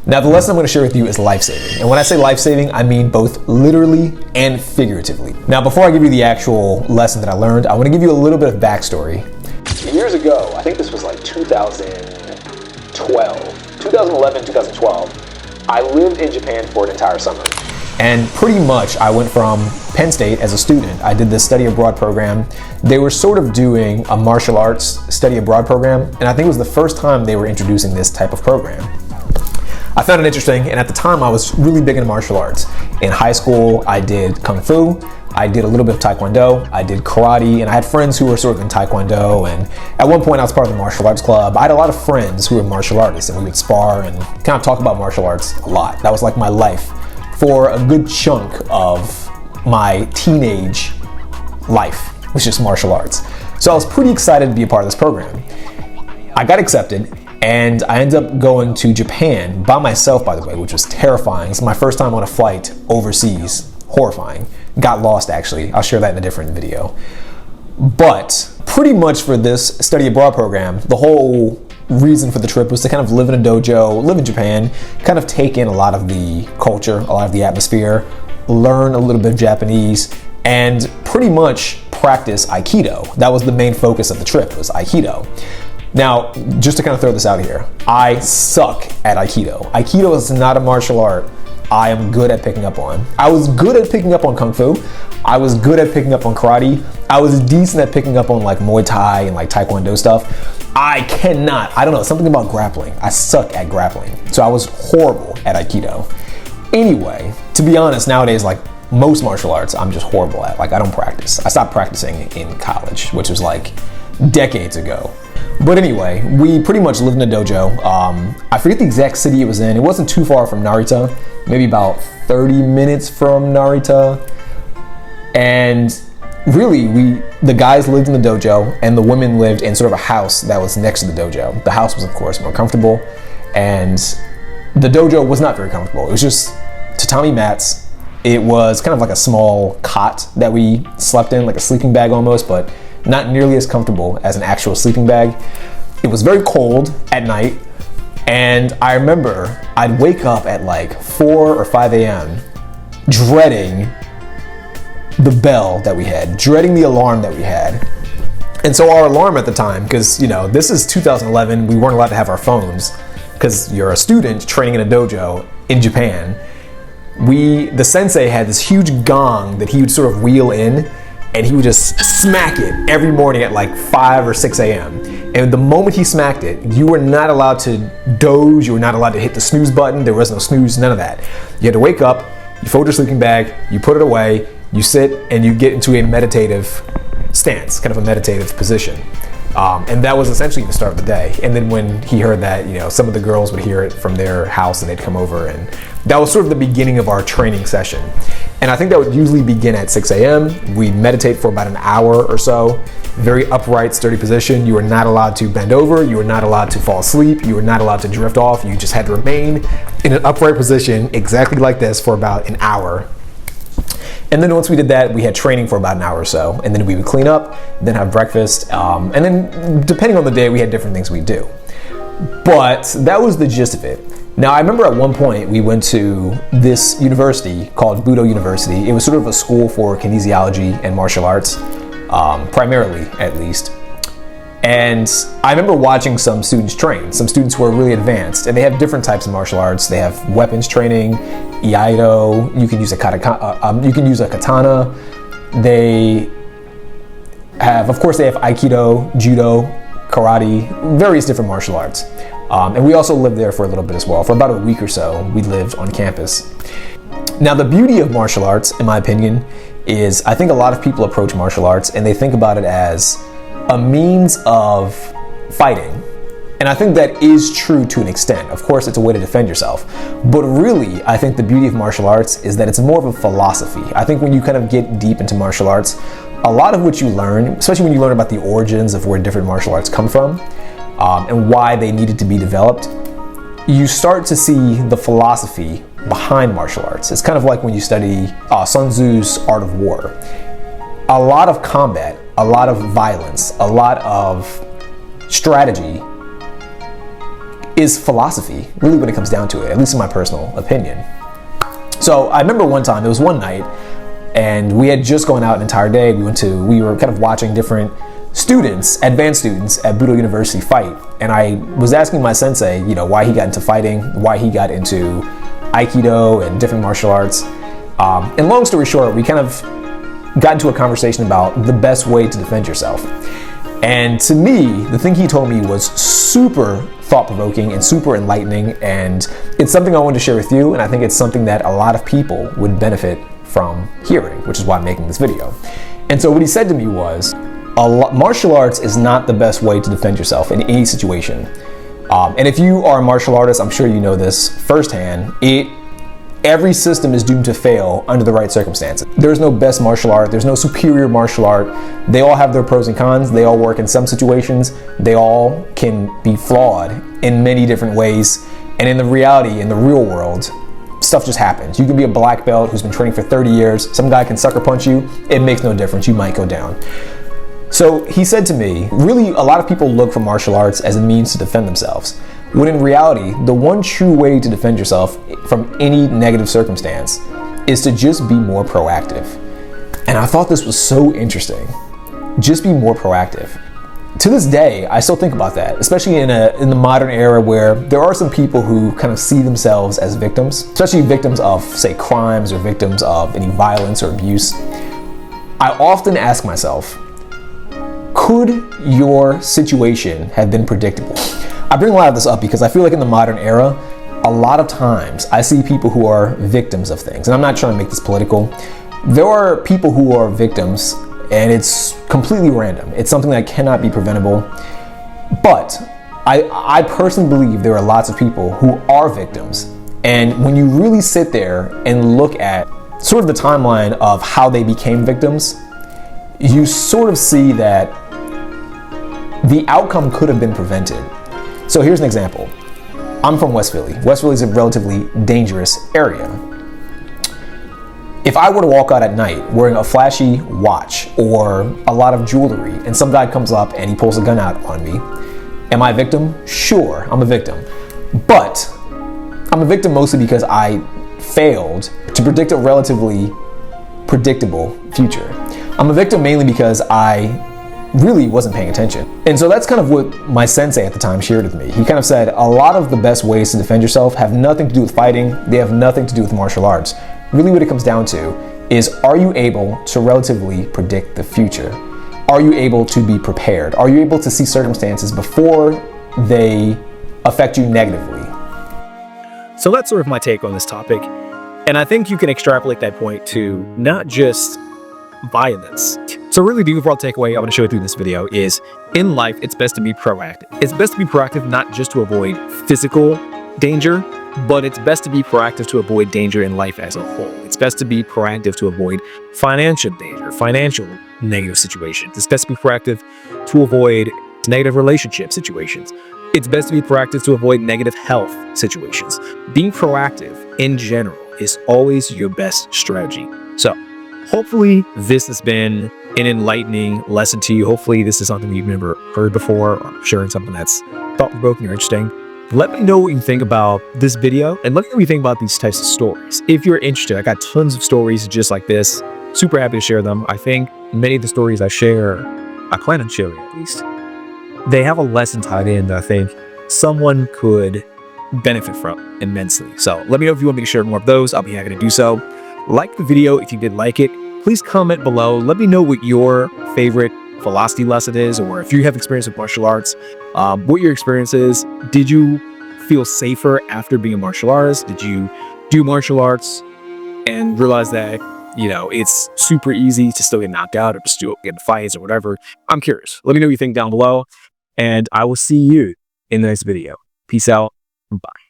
Now, the lesson I'm going to share with you is life-saving. And when I say life-saving, I mean both literally and figuratively. Now, before I give you the actual lesson that I learned, I want to give you a little bit of backstory. Years ago, I think this was like 2011, 2012, I lived in Japan for an entire summer. And pretty much I went from Penn State as a student. I did this study abroad program. They were sort of doing a martial arts study abroad program, and I think it was the first time they were introducing this type of program. I found it interesting, and at the time I was really big into martial arts. In high school, I did Kung Fu, I did a little bit of Taekwondo, I did karate, and I had friends who were sort of in Taekwondo, and at one point I was part of the martial arts club. I had a lot of friends who were martial artists, and we would spar and kind of talk about martial arts a lot. That was like my life for a good chunk of my teenage life, was just martial arts. So I was pretty excited to be a part of this program. I got accepted, and I ended up going to Japan by myself, by the way, which was terrifying. It's my first time on a flight overseas. Horrifying. Got lost, actually. I'll share that in a different video. But pretty much for this study abroad program, the whole reason for the trip was to kind of live in a dojo, live in Japan, kind of take in a lot of the culture, a lot of the atmosphere, learn a little bit of Japanese, and pretty much practice Aikido. That was the main focus of the trip, was Aikido. Now, just to kind of throw this out here, I suck at Aikido. Aikido is not a martial art I am good at picking up on. I was good at picking up on Kung Fu. I was good at picking up on karate. I was decent at picking up on like Muay Thai and like Taekwondo stuff. I don't know, something about grappling. I suck at grappling. So I was horrible at Aikido. Anyway, to be honest, nowadays, like most martial arts, I'm just horrible at. Like I don't practice. I stopped practicing in college, which was like decades ago. But anyway, we pretty much lived in a dojo. I forget the exact city it was in. It wasn't too far from Narita, maybe about 30 minutes from Narita. And really, the guys lived in the dojo and the women lived in sort of a house that was next to the dojo. The house was, of course, more comfortable, and the dojo was not very comfortable. It was just tatami mats. It was kind of like a small cot that we slept in, like a sleeping bag almost, but not nearly as comfortable as an actual sleeping bag. It was very cold at night, and I remember I'd wake up at like 4 or 5 a.m. dreading the bell that we had, dreading the alarm that we had. And so our alarm at the time, because this is 2011, we weren't allowed to have our phones because you're a student training in a dojo in Japan. The sensei had this huge gong that he would sort of wheel in, and he would just smack it every morning at like 5 or 6 a.m. And the moment he smacked it, you were not allowed to doze, you were not allowed to hit the snooze button, there was no snooze, none of that. You had to wake up, you fold your sleeping bag, you put it away, you sit, and you get into a meditative stance, kind of a meditative position. And that was essentially the start of the day. And then when he heard that, some of the girls would hear it from their house and they'd come over, and that was sort of the beginning of our training session. And I think that would usually begin at 6 a.m. We'd meditate for about an hour or so. Very upright, sturdy position. You were not allowed to bend over. You were not allowed to fall asleep. You were not allowed to drift off. You just had to remain in an upright position exactly like this for about an hour. And then once we did that, we had training for about an hour or so. And then we would clean up, then have breakfast. And then depending on the day, we had different things we'd do. But that was the gist of it. Now, I remember at one point we went to this university called Budo University. It was sort of a school for kinesiology and martial arts, primarily at least. And I remember watching some students train, some students who are really advanced, and they have different types of martial arts. They have weapons training, iaido, you can use a katana. They have, of course, they have aikido, judo, karate, various different martial arts. And we also lived there for a little bit as well. For about a week or so, we lived on campus. Now, the beauty of martial arts, in my opinion, is I think a lot of people approach martial arts and they think about it as a means of fighting. And I think that is true to an extent. Of course, it's a way to defend yourself. But really, I think the beauty of martial arts is that it's more of a philosophy. I think when you kind of get deep into martial arts, a lot of what you learn, especially when you learn about the origins of where different martial arts come from, and why they needed to be developed, you start to see the philosophy behind martial arts. It's kind of like when you study Sun Tzu's Art of War. A lot of combat, a lot of violence, a lot of strategy is philosophy, really, when it comes down to it, at least in my personal opinion. So I remember one time, it was one night, and we had just gone out an entire day. We were kind of watching different students, advanced students at Budo University fight. And I was asking my sensei, why he got into fighting, why he got into Aikido and different martial arts. And long story short, we kind of got into a conversation about the best way to defend yourself. And to me, the thing he told me was super thought-provoking and super enlightening, and it's something I wanted to share with you, and I think it's something that a lot of people would benefit from hearing, which is why I'm making this video. And so what he said to me was, martial arts is not the best way to defend yourself in any situation. And if you are a martial artist, I'm sure you know this firsthand, every system is doomed to fail under the right circumstances. There's no best martial art, there's no superior martial art. They all have their pros and cons, they all work in some situations, they all can be flawed in many different ways. And in the reality, in the real world, stuff just happens. You can be a black belt who's been training for 30 years, some guy can sucker punch you, it makes no difference, you might go down. So he said to me, really a lot of people look for martial arts as a means to defend themselves, when in reality, the one true way to defend yourself from any negative circumstance is to just be more proactive. And I thought this was so interesting. Just be more proactive. To this day, I still think about that, especially in the modern era where there are some people who kind of see themselves as victims, especially victims of, say, crimes or victims of any violence or abuse. I often ask myself, could your situation have been predictable? I bring a lot of this up because I feel like in the modern era, a lot of times I see people who are victims of things, and I'm not trying to make this political. There are people who are victims, and it's completely random. It's something that cannot be preventable. But I personally believe there are lots of people who are victims, and when you really sit there and look at sort of the timeline of how they became victims, you sort of see that the outcome could have been prevented. So here's an example. I'm from West Philly. West Philly is a relatively dangerous area. If I were to walk out at night wearing a flashy watch or a lot of jewelry and some guy comes up and he pulls a gun out on me, am I a victim? Sure, I'm a victim. But I'm a victim mostly because I failed to predict a relatively predictable future. I'm a victim mainly because I really wasn't paying attention. And so that's kind of what my sensei at the time shared with me. He kind of said a lot of the best ways to defend yourself have nothing to do with fighting, they have nothing to do with martial arts. Really what it comes down to is, are you able to relatively predict the future? Are you able to be prepared? Are you able to see circumstances before they affect you negatively? So that's sort of my take on this topic. And I think you can extrapolate that point to not just violence. So really the overall takeaway I want to show you through this video is, in life, it's best to be proactive. It's best to be proactive not just to avoid physical danger, but it's best to be proactive to avoid danger in life as a whole. It's best to be proactive to avoid financial danger, financial negative situations. It's best to be proactive to avoid negative relationship situations. It's best to be proactive to avoid negative health situations. Being proactive in general is always your best strategy. So hopefully this has been an enlightening lesson to you. Hopefully this is something you've never heard before, or sharing something that's thought-provoking or interesting. Let me know what you think about this video, and let me know what you think about these types of stories. If you're interested, I got tons of stories just like this. Super happy to share them. I think many of the stories I share, I plan on sharing at least, they have a lesson tied in that I think someone could benefit from immensely. So let me know if you want me to share more of those. I'll be happy to do so. Like the video if you did like it. Please comment below. Let me know what your favorite philosophy lesson is, or if you have experience with martial arts, what your experience is. Did you feel safer after being a martial artist? Did you do martial arts and realize that, it's super easy to still get knocked out or to still get in fights or whatever? I'm curious. Let me know what you think down below, and I will see you in the next video. Peace out. Bye.